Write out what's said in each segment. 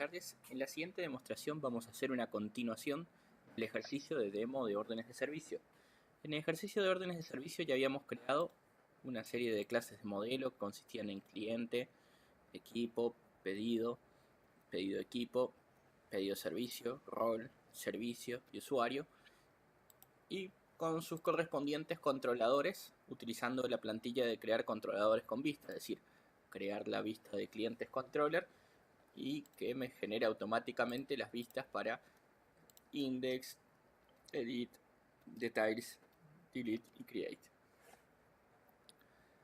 tardes. En la siguiente demostración vamos a hacer una continuación del ejercicio de demo de órdenes de servicio. En el ejercicio de órdenes de servicio ya habíamos creado una serie de clases de modelo que consistían en cliente, equipo, pedido, pedido equipo, pedido servicio, rol, servicio y usuario, y con sus correspondientes controladores, utilizando la plantilla de crear controladores con vista, es decir, crear la vista de clientes controller y que me genere automáticamente las vistas para index, edit, details, delete y create.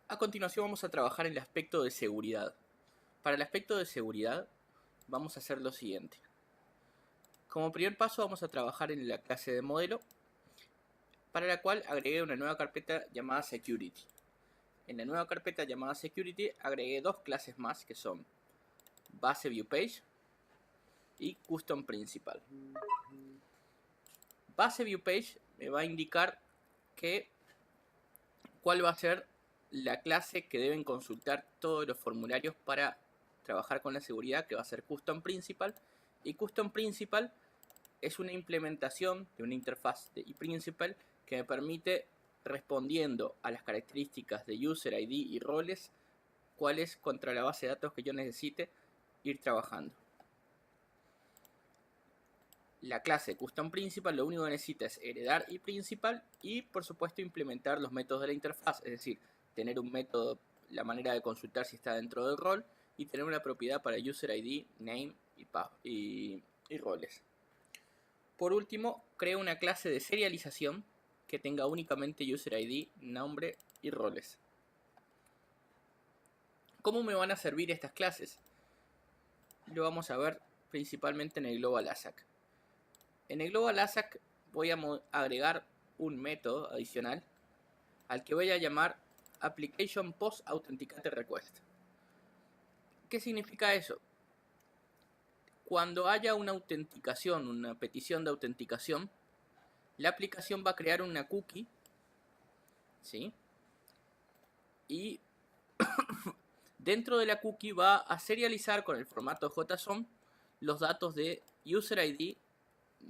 A continuación vamos a trabajar en el aspecto de seguridad. Para el aspecto de seguridad vamos a hacer lo siguiente. Como primer paso vamos a trabajar en la clase de modelo, para la cual agregué una nueva carpeta llamada security. En la nueva carpeta llamada security agregué dos clases más que son base view page y custom principal. Base view page me va a indicar cuál va a ser la clase que deben consultar todos los formularios para trabajar con la seguridad, que va a ser custom principal. Y custom principal es una implementación de una interfaz de principal que me permite, respondiendo a las características de user ID y roles, cuáles contra la base de datos que yo necesite ir trabajando. La clase custom principal lo único que necesita es heredar y principal y por supuesto implementar los métodos de la interfaz, es decir, tener un método, la manera de consultar si está dentro del rol, y tener una propiedad para user ID, name y roles. Por último, creo una clase de serialización que tenga únicamente user ID, nombre y roles. ¿Cómo me van a servir estas clases? Lo vamos a ver principalmente en el Global ASAC. En el Global ASAC voy a agregar un método adicional al que voy a llamar Application Post Authenticate Request. ¿Qué significa eso? Cuando haya una autenticación, una petición de autenticación, la aplicación va a crear una cookie, ¿sí? Y dentro de la cookie va a serializar con el formato JSON los datos de user ID,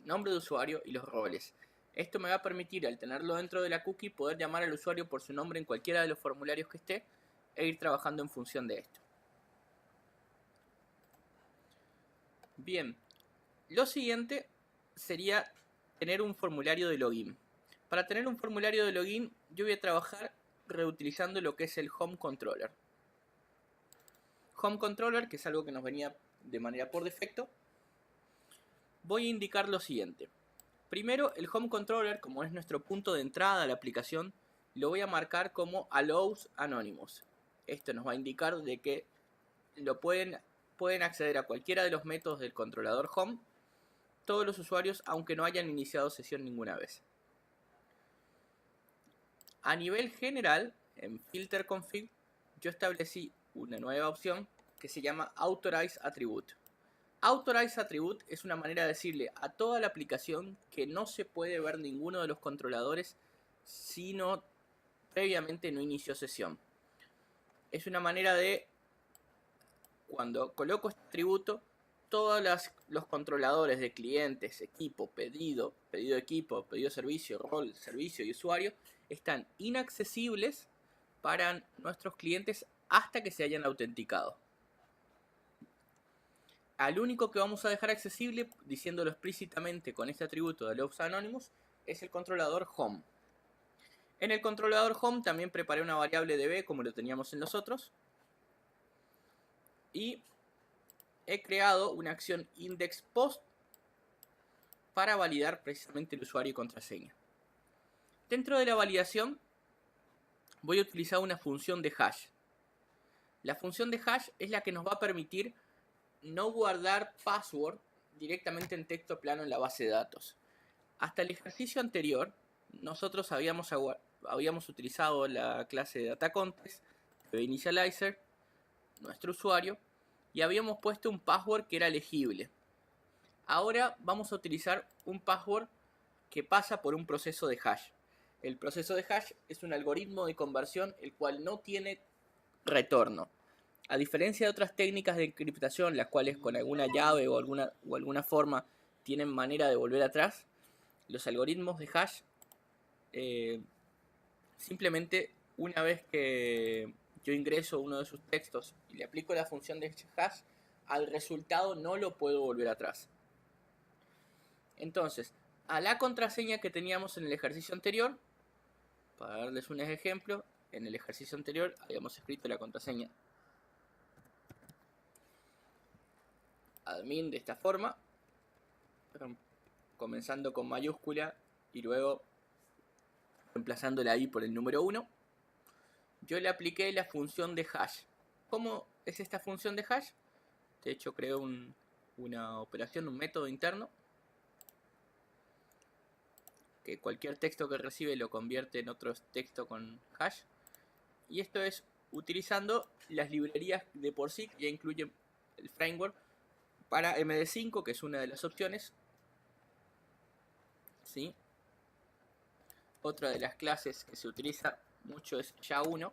nombre de usuario y los roles. Esto me va a permitir, al tenerlo dentro de la cookie, poder llamar al usuario por su nombre en cualquiera de los formularios que esté e ir trabajando en función de esto. Bien, lo siguiente sería tener un formulario de login. Para tener un formulario de login, yo voy a trabajar reutilizando lo que es el Home Controller. Home Controller, que es algo que nos venía de manera por defecto. Voy a indicar lo siguiente. Primero, el Home Controller, como es nuestro punto de entrada a la aplicación, lo voy a marcar como Allows Anonymous. Esto nos va a indicar de que pueden acceder a cualquiera de los métodos del controlador Home todos los usuarios, aunque no hayan iniciado sesión ninguna vez. A nivel general, en Filter Config, yo establecí una nueva opción que se llama Authorize Attribute. Authorize Attribute es una manera de decirle a toda la aplicación que no se puede ver ninguno de los controladores si previamente no inició sesión. Es una manera de, cuando coloco este atributo, todos los controladores de clientes, equipo, pedido equipo, pedido servicio, rol, servicio y usuario están inaccesibles para nuestros clientes hasta que se hayan autenticado. Al único que vamos a dejar accesible, diciéndolo explícitamente con este atributo de Allows Anonymous, es el controlador Home. En el controlador Home también preparé una variable DB como lo teníamos en los otros. Y he creado una acción index post para validar precisamente el usuario y contraseña. Dentro de la validación voy a utilizar una función de hash. La función de hash es la que nos va a permitir no guardar password directamente en texto plano en la base de datos. Hasta el ejercicio anterior, nosotros habíamos utilizado la clase de DataContext, initializer, nuestro usuario, y habíamos puesto un password que era legible. Ahora vamos a utilizar un password que pasa por un proceso de hash. El proceso de hash es un algoritmo de conversión el cual no tiene retorno. A diferencia de otras técnicas de encriptación, las cuales con alguna llave o alguna forma tienen manera de volver atrás, los algoritmos de hash simplemente una vez que yo ingreso uno de sus textos y le aplico la función de hash, al resultado no lo puedo volver atrás. Entonces, a la contraseña que teníamos en el ejercicio anterior, para darles un ejemplo, en el ejercicio anterior habíamos escrito la contraseña admin de esta forma, comenzando con mayúscula y luego reemplazando la i por el número 1. Yo le apliqué la función de hash. ¿Cómo es esta función de hash? De hecho, creo una operación, un método interno, que cualquier texto que recibe lo convierte en otro texto con hash. Y esto es utilizando las librerías de por sí, que ya incluyen el framework para MD5, que es una de las opciones. ¿Sí? Otra de las clases que se utiliza mucho es SHA-1.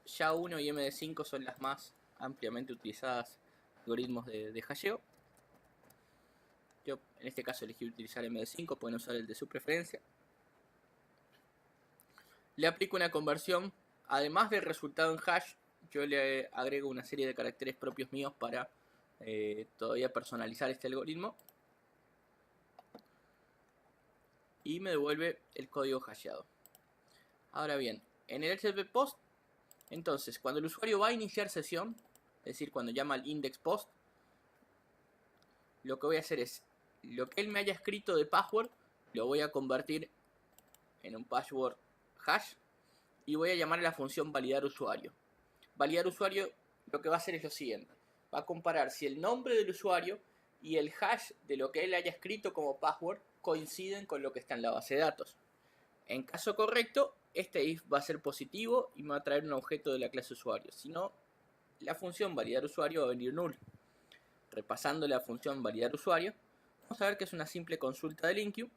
SHA-1 y MD5 son las más ampliamente utilizadas algoritmos de hasheo. Yo en este caso elegí utilizar MD5, pueden usar el de su preferencia. Le aplico una conversión, además del resultado en hash, yo le agrego una serie de caracteres propios míos para todavía personalizar este algoritmo. Y me devuelve el código hasheado. Ahora bien, en el HTTP post, entonces cuando el usuario va a iniciar sesión, es decir, cuando llama al index post, lo que voy a hacer es, lo que él me haya escrito de password, lo voy a convertir en un password hash y voy a llamar a la función validar usuario. Validar usuario lo que va a hacer es lo siguiente. Va a comparar si el nombre del usuario y el hash de lo que él haya escrito como password coinciden con lo que está en la base de datos. En caso correcto, este if va a ser positivo y me va a traer un objeto de la clase usuario. Si no, la función validar usuario va a venir null. Repasando la función validar usuario, vamos a ver que es una simple consulta del enqueue,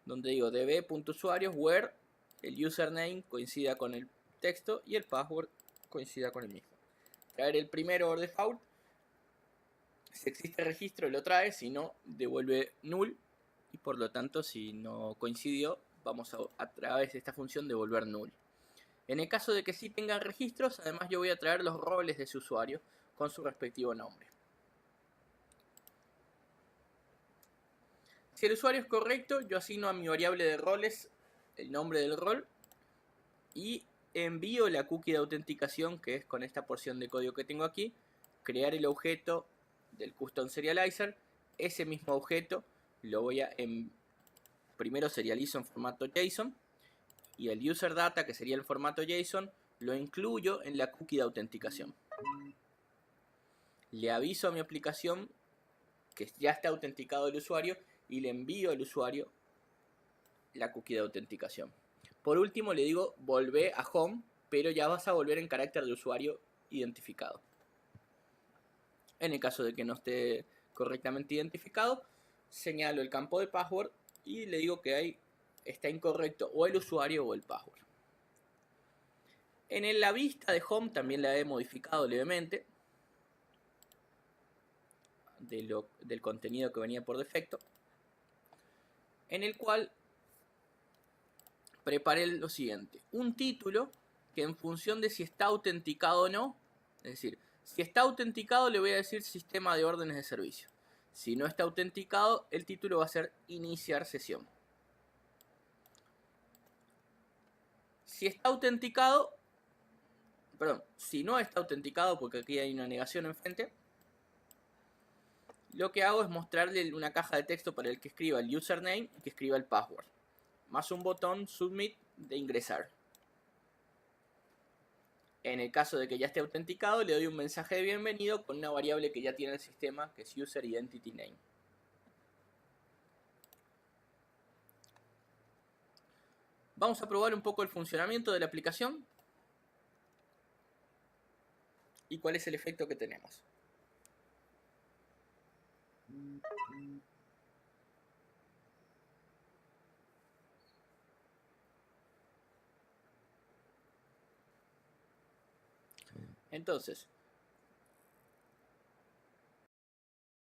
donde digo db.usuarios where el username coincida con el texto y el password coincida con el mismo. Traer el primero por default, si existe registro lo trae, si no devuelve null y por lo tanto si no coincidió vamos a través de esta función devolver null. En el caso de que sí tengan registros, además yo voy a traer los roles de ese usuario con su respectivo nombre. Si el usuario es correcto, yo asigno a mi variable de roles el nombre del rol y envío la cookie de autenticación, que es con esta porción de código que tengo aquí, crear el objeto del custom serializer. Ese mismo objeto lo voy a primero serializo en formato JSON y el user data, que sería el formato JSON, lo incluyo en la cookie de autenticación. Le aviso a mi aplicación que ya está autenticado el usuario y le envío al usuario la cookie de autenticación. Por último le digo volvé a home, pero ya vas a volver en carácter de usuario identificado. En el caso de que no esté correctamente identificado, señalo el campo de password y le digo que ahí está incorrecto o el usuario o el password. En la vista de home también la he modificado levemente del contenido que venía por defecto, en el cual preparé lo siguiente: un título que en función de si está autenticado o no, es decir, si está autenticado le voy a decir sistema de órdenes de servicio. Si no está autenticado, el título va a ser iniciar sesión. Si está autenticado, perdón, si no está autenticado, porque aquí hay una negación enfrente, lo que hago es mostrarle una caja de texto para el que escriba el username y que escriba el password, más un botón submit de ingresar. En el caso de que ya esté autenticado, le doy un mensaje de bienvenido con una variable que ya tiene el sistema, que es user identity name. Vamos a probar un poco el funcionamiento de la aplicación y cuál es el efecto que tenemos. Entonces,